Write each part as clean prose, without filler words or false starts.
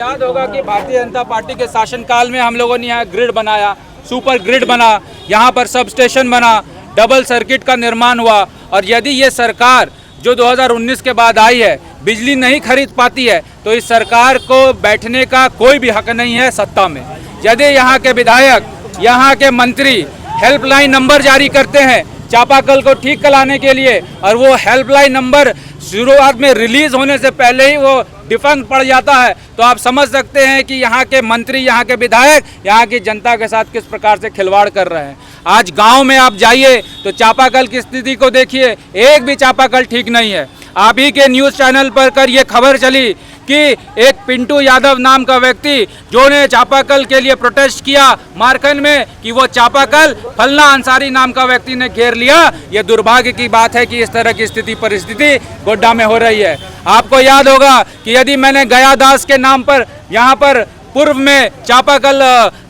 याद होगा कि भारतीय जनता पार्टी के शासनकाल में हम लोगों ने यहाँ ग्रिड बनाया, सुपर ग्रिड बना, यहाँ पर सब स्टेशन बना, डबल सर्किट का निर्माण हुआ। और यदि ये सरकार जो 2019 के बाद आई है बिजली नहीं खरीद पाती है तो इस सरकार को बैठने का कोई भी हक नहीं है सत्ता में। यदि यहाँ के विधायक, यहाँ के मंत्री हेल्पलाइन नंबर जारी करते हैं चापाकल को ठीक कराने के लिए और वो हेल्पलाइन नंबर शुरुआत में रिलीज होने से पहले ही वो डिफंक्ट पड़ जाता है, तो आप समझ सकते हैं कि यहाँ के मंत्री, यहाँ के विधायक यहाँ की जनता के साथ किस प्रकार से खिलवाड़ कर रहे हैं। आज गांव में आप जाइए तो चापाकल की स्थिति को देखिए, एक भी चापाकल ठीक नहीं है। आप ही के न्यूज़ चैनल पर ये खबर चली कि एक पिंटू यादव नाम का व्यक्ति जो ने चापाकल के लिए प्रोटेस्ट किया मारकन में कि वो चापाकल फलना अंसारी नाम का व्यक्ति ने घेर लिया। ये दुर्भाग्य की बात है कि इस तरह की परिस्थिति गोड्डा में हो रही है। आपको याद होगा कि यदि मैंने गया दास के नाम पर यहाँ पर पूर्व में चापाकल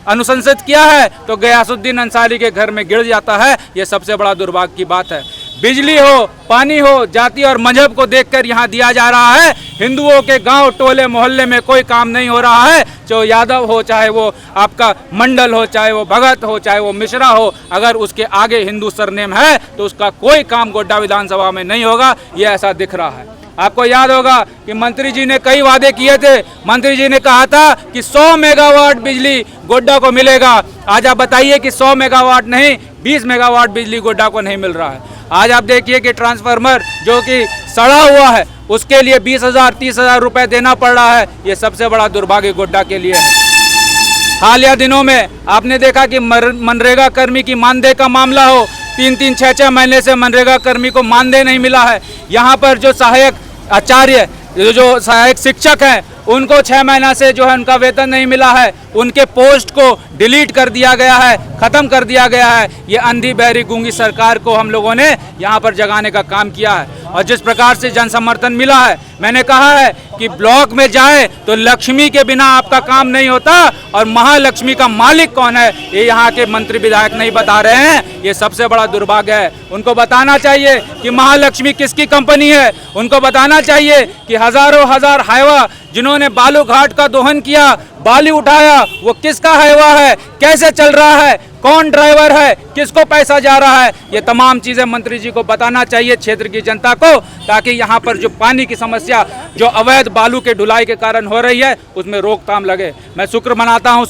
अनुशंसित किया है तो गयासुद्दीन अंसारी के घर में गिर जाता है। ये सबसे बड़ा दुर्भाग्य की बात है। बिजली हो, पानी हो, जाति और मजहब को देखकर यहाँ दिया जा रहा है। हिंदुओं के गांव, टोले, मोहल्ले में कोई काम नहीं हो रहा है। चाहे यादव हो, चाहे वो आपका मंडल हो, चाहे वो भगत हो, चाहे वो मिश्रा हो, अगर उसके आगे हिंदू सरनेम है तो उसका कोई काम गोड्डा विधानसभा में नहीं होगा। ये ऐसा दिख रहा है। आपको याद होगा कि मंत्री जी ने कई वादे किए थे। मंत्री जी ने कहा था कि 100 मेगावाट बिजली गोड्डा को मिलेगा। आज आप बताइए कि 100 मेगावाट नहीं, 20 मेगावाट बिजली गोड्डा को नहीं मिल रहा है। आज आप देखिए कि ट्रांसफार्मर जो कि सड़ा हुआ है उसके लिए 20,000 30,000 रुपए देना पड़ रहा है। ये सबसे बड़ा दुर्भाग्य गोड्डा के लिए है। हालिया दिनों में आपने देखा कि मनरेगा कर्मी की मानदेय का मामला हो, 3-3 6-6 महीने से मनरेगा कर्मी को मानदेय नहीं मिला है। यहाँ पर जो सहायक आचार्य, जो सहायक शिक्षक हैं उनको 6 महीना से जो है उनका वेतन नहीं मिला है। उनके पोस्ट को डिलीट कर दिया गया है, ख़त्म कर दिया गया है। ये अंधी बहरी गूंगी सरकार को हम लोगों ने यहाँ पर जगाने का काम किया है। और जिस प्रकार से जन समर्थन मिला है, मैंने कहा है कि ब्लॉक में जाए तो लक्ष्मी के बिना आपका काम नहीं होता और महालक्ष्मी का मालिक कौन है ये यहाँ के मंत्री विधायक नहीं बता रहे हैं। ये सबसे बड़ा दुर्भाग्य है। उनको बताना चाहिए कि महालक्ष्मी किसकी कंपनी है। उनको बताना चाहिए कि हजारों हजार हाईवा जिन्होंने बालू घाट का दोहन किया, बाली उठाया, वो किसका हाईवा है, कैसे चल रहा है, कौन ड्राइवर है, किसको पैसा जा रहा है। ये तमाम चीज़ें मंत्री जी को बताना चाहिए क्षेत्र की जनता को, ताकि यहाँ पर जो पानी की समस्या जो अवैध बालू के ढुलाई के कारण हो रही है उसमें रोकथाम लगे। मैं शुक्र मनाता हूँ,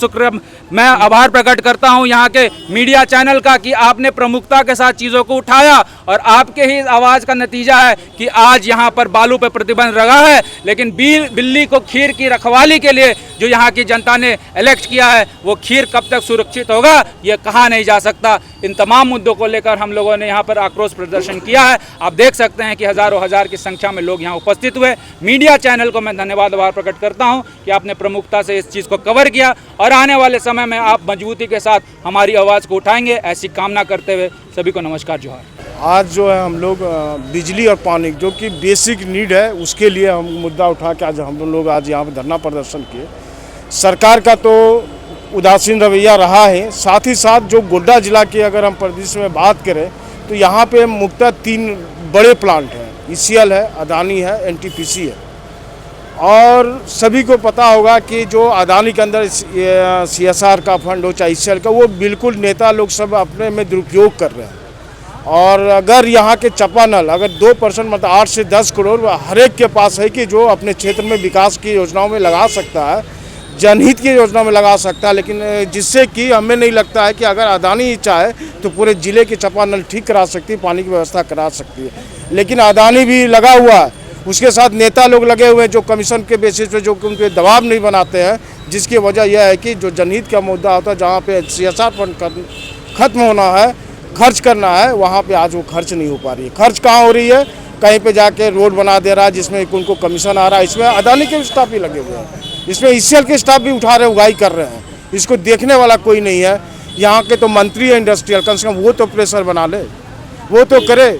मैं आभार प्रकट करता हूँ यहाँ के मीडिया चैनल का कि आपने प्रमुखता के साथ चीज़ों को उठाया और आपके ही आवाज़ का नतीजा है कि आज यहाँ पर बालू पर प्रतिबंध लगा है। लेकिन बिल्ली को खीर की रखवाली के लिए जो यहाँ की जनता ने इलेक्ट किया है वो खीर कब तक सुरक्षित होगा ये कहा नहीं जा सकता। इन तमाम मुद्दों को लेकर हम लोगों ने यहाँ पर आक्रोश प्रदर्शन किया है। आप देख सकते हैं कि हजारों हजार की संख्या में लोग यहाँ उपस्थित हुए। मीडिया चैनल को मैं धन्यवाद आभार प्रकट करता हूँ कि आपने प्रमुखता से इस चीज़ को कवर किया और आने वाले समय में आप मजबूती के साथ हमारी आवाज़ को उठाएंगे, ऐसी कामना करते हुए सभी को नमस्कार, जोहार। आज जो है हम लोग बिजली और पानी जो कि बेसिक नीड है उसके लिए हम मुद्दा उठा के आज हम लोग यहाँ पर धरना प्रदर्शन किए। सरकार का तो उदासीन रवैया रहा है, साथ ही साथ जो गोड्डा जिला की अगर हम परिदृश्य में बात करें तो यहाँ पे मुख्यतः 3 बड़े प्लांट हैं। ECL है, अदानी है, NTPC है। और सभी को पता होगा कि जो अदानी के अंदर CSR का फंड हो चाहे ECL का, वो बिल्कुल नेता लोग सब अपने में दुरुपयोग कर रहे हैं। और अगर यहाँ के चापानल अगर 2% मतलब 8 से 10 करोड़ हर एक के पास है कि जो अपने क्षेत्र में विकास की योजनाओं में लगा सकता है, जनहित की योजना में लगा सकता है। लेकिन जिससे कि हमें नहीं लगता है कि अगर अदानी ही चाहे तो पूरे ज़िले के चापानल ठीक करा सकती है, पानी की व्यवस्था करा सकती है। लेकिन अदानी भी लगा हुआ है, उसके साथ नेता लोग लगे हुए हैं जो कमीशन के बेसिस पे जो उनके दबाव नहीं बनाते हैं, जिसकी वजह यह है कि जो जनहित का मुद्दा होता है जहाँ पे CSR फंड खत्म होना है, खर्च करना है, वहाँ पे आज वो खर्च नहीं हो पा रही है। खर्च कहाँ हो रही है, कहीं पे जाके रोड बना दे रहा है जिसमें उनको कमीशन आ रहा है। इसमें अदानी के स्टाफ भी लगे हुए हैं, इसमें ECL के स्टाफ भी उठा रहे उगाई कर रहे हैं। इसको देखने वाला कोई नहीं है। यहाँ के तो मंत्री है इंडस्ट्रियल, कम से कम वो तो प्रेशर बना ले, वो तो करे।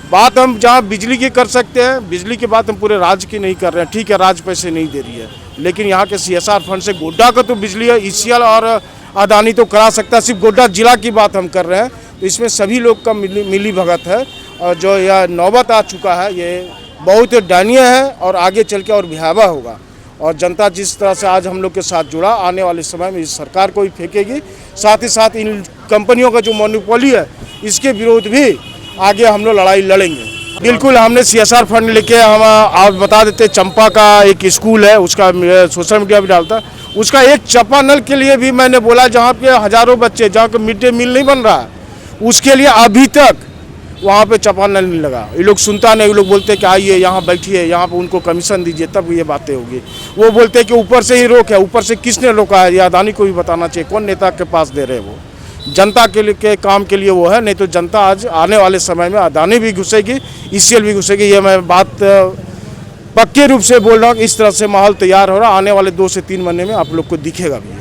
बात हम जहाँ बिजली की कर सकते हैं, बिजली की बात हम पूरे राज्य की नहीं कर रहे हैं। ठीक है, राज्य पैसे नहीं दे रही है, लेकिन यहाँ के CSR फंड से गोड्डा का तो बिजली है, ECL और अदानी तो करा सकता है। सिर्फ गोड्डा जिला की बात हम कर रहे हैं, तो इसमें सभी लोग का मिली भगत है। और जो यह नौबत आ चुका है ये बहुत दयनीय है और आगे चल के और भयावह होगा। और जनता जिस तरह से आज हम लोग के साथ जुड़ा, आने वाले समय में इस सरकार को भी फेंकेगी। साथ ही साथ इन कंपनियों का जो मोनोपोली है इसके विरोध भी आगे हम लोग लड़ाई लड़ेंगे। बिल्कुल, हमने CSR फंड लेके हम आप बता देते, चंपा का एक स्कूल है, उसका सोशल मीडिया भी डालता, उसका एक चापानल के लिए भी मैंने बोला, जहाँ पे हज़ारों बच्चे, जहाँ पे मिड डे मील नहीं बन रहा है, उसके लिए अभी तक वहाँ पे चापानल नहीं लगा। ये लोग सुनता नहीं, ये लोग बोलते कि आइए यहाँ बैठिए, यहाँ पे उनको कमीशन दीजिए, तब ये बातें होगी। वो बोलते हैं कि ऊपर से ही रोक है। ऊपर से किसने रोका है? ये अदानी को भी बताना चाहिए, कौन नेता के पास दे रहे हैं वो। जनता के लिए के काम के लिए वो है, नहीं तो जनता आज आने वाले समय में अदानी भी घुसेगी, ECL भी घुसेगी। ये मैं बात पक्के रूप से बोल रहा हूँ। इस तरह से माहौल तैयार हो रहा है, आने वाले 2 से 3 महीने में आप लोग को दिखेगा भी।